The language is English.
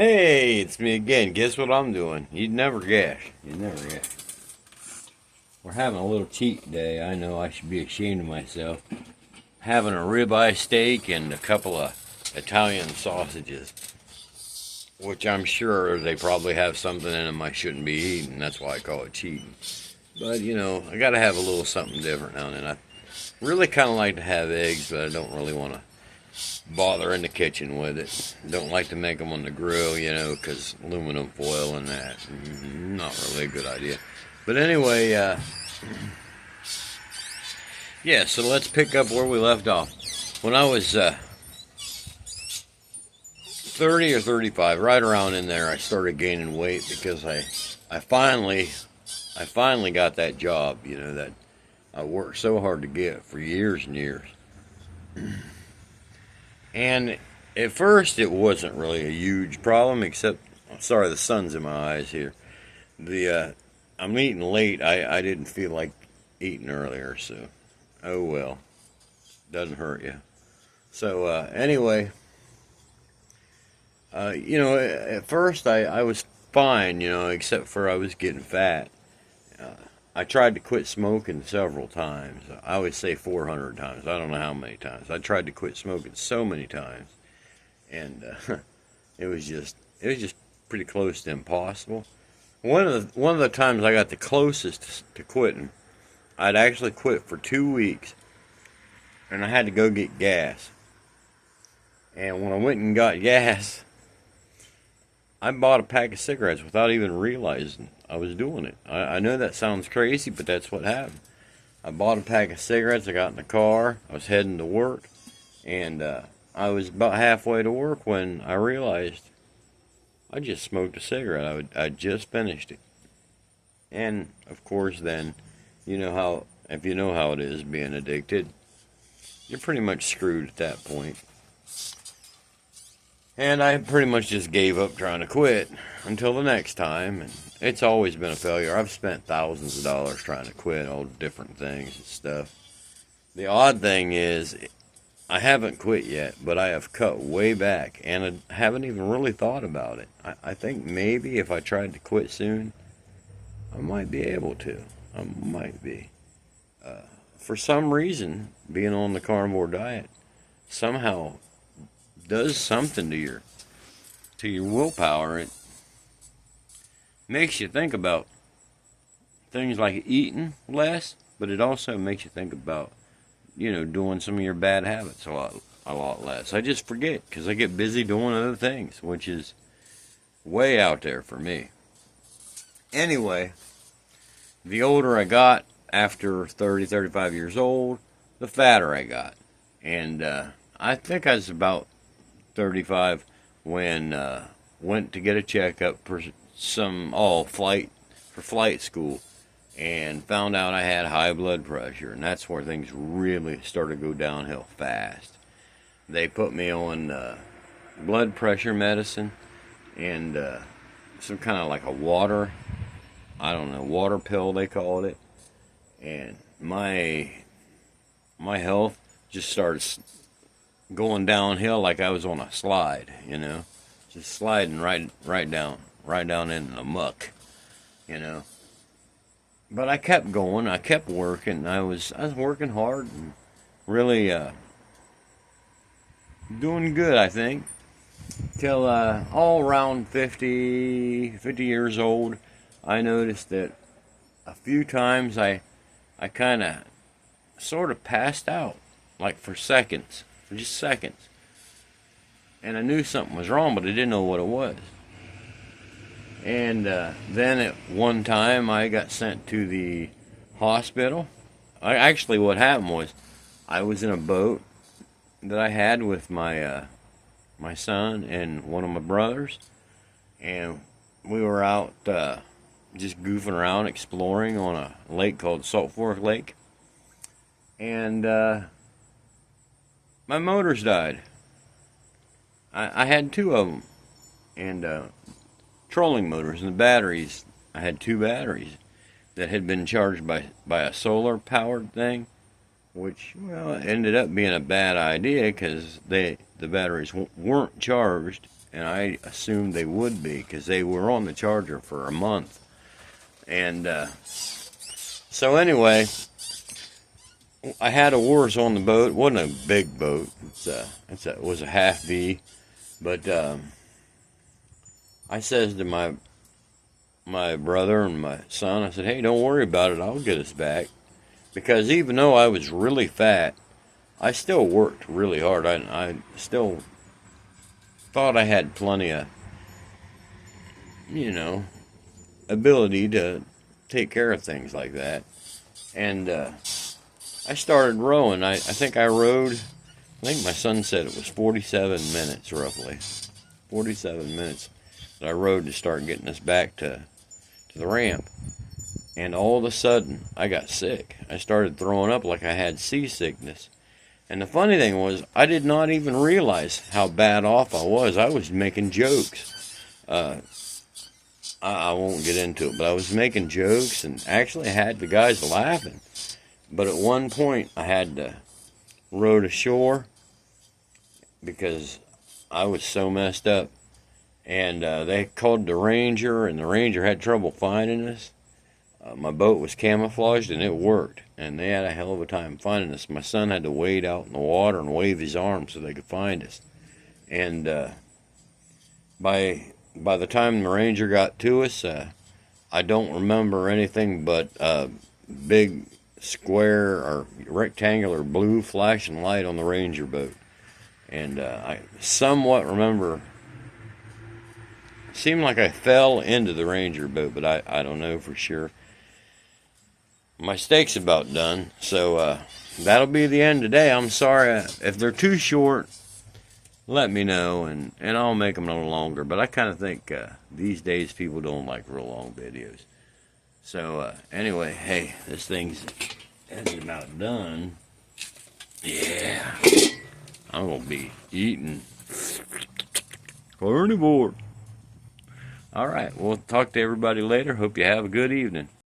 Hey, it's me again. Guess what I'm doing? You'd never guess. You'd never guess. We're having a little cheat day. I know I should be ashamed of myself. Having a ribeye steak and a couple of Italian sausages, which I'm sure they probably have something in them I shouldn't be eating. That's why I call it cheating. But, I got to have a little something different now and then. I really kind of like to have eggs, but I don't really want to bother in the kitchen with it. Don't like to make them on the grill, because aluminum foil and that. Not really a good idea. But anyway, yeah, so let's pick up where we left off. When I was 30 or 35, right around in there, I started gaining weight because I finally got that job, that I worked so hard to get for years and years. And at first, it wasn't really a huge problem, except, sorry, the sun's in my eyes here. I'm eating late. I didn't feel like eating earlier, so, oh well. Doesn't hurt you. So, anyway, at first I was fine, except for I was getting fat. I tried to quit smoking several times. I would say 400 times. I don't know how many times. I tried to quit smoking so many times, and it was just pretty close to impossible. One of the times I got the closest to quitting, I'd actually quit for 2 weeks, and I had to go get gas. And when I went and got gas, I bought a pack of cigarettes without even realizing I was doing it. I know that sounds crazy, but that's what happened. I bought a pack of cigarettes, I got in the car, I was heading to work, and I was about halfway to work when I realized I just smoked a cigarette. I just finished it. And, of course, then, if you know how it is being addicted, you're pretty much screwed at that point. And I pretty much just gave up trying to quit until the next time. And it's always been a failure. I've spent thousands of dollars trying to quit all different things and stuff. The odd thing is, I haven't quit yet, but I have cut way back. And I haven't even really thought about it. I think maybe if I tried to quit soon, I might be able to. I might be. For some reason, being on the carnivore diet somehow does something to your willpower. It makes you think about things like eating less, but it also makes you think about doing some of your bad habits a lot less. I just forget because I get busy doing other things, which is way out there for me. Anyway, the older I got, after 30, 35 years old, the fatter I got. And I think I was about 35 when went to get a checkup for flight school, and found out I had high blood pressure, and that's where things really started to go downhill fast. They put me on blood pressure medicine and some kind of like a water pill they called it, and my health just started going downhill like I was on a slide, just sliding right down in the muck, But I kept going, I kept working. I was working hard and really doing good, I think, till all around 50 years old. I noticed that a few times I kind of sort of passed out, like for seconds. Just seconds. And I knew something was wrong, but I didn't know what it was. And then at one time I got sent to the hospital. What happened was I was in a boat that I had with my son and one of my brothers, and we were out just goofing around, exploring on a lake called Salt Fork Lake. And my motors died. I had two of them, and trolling motors, and the batteries. I had two batteries that had been charged by a solar powered thing, which ended up being a bad idea because the batteries weren't charged and I assumed they would be because they were on the charger for a month. And so anyway, I had a worse on the boat. It wasn't a big boat. It was a half V. But I says to my brother and my son, I said, hey, don't worry about it. I'll get us back. Because even though I was really fat, I still worked really hard. I still thought I had plenty of, ability to take care of things like that. And I started rowing. I think I rowed, I think my son said it was 47 minutes roughly. 47 minutes that I rowed to start getting us back to the ramp. And all of a sudden, I got sick. I started throwing up like I had seasickness. And the funny thing was, I did not even realize how bad off I was. I was making jokes. I won't get into it, but I was making jokes and actually had the guys laughing. But at one point, I had to row to shore because I was so messed up. And they called the ranger, and the ranger had trouble finding us. My boat was camouflaged, and it worked. And they had a hell of a time finding us. My son had to wade out in the water and wave his arms so they could find us. And by the time the ranger got to us, I don't remember anything but a big square or rectangular blue flashing light on the ranger boat. And I somewhat remember, it seemed like I fell into the ranger boat, but I don't know for sure. My steak's about done, so that'll be the end today. I'm sorry if they're too short. Let me know, and I'll make them a little longer. But I kind of think these days people don't like real long videos. So anyway, hey, this thing's about done. Yeah, I'm gonna be eating carnivore. All right, we'll talk to everybody later. Hope you have a good evening.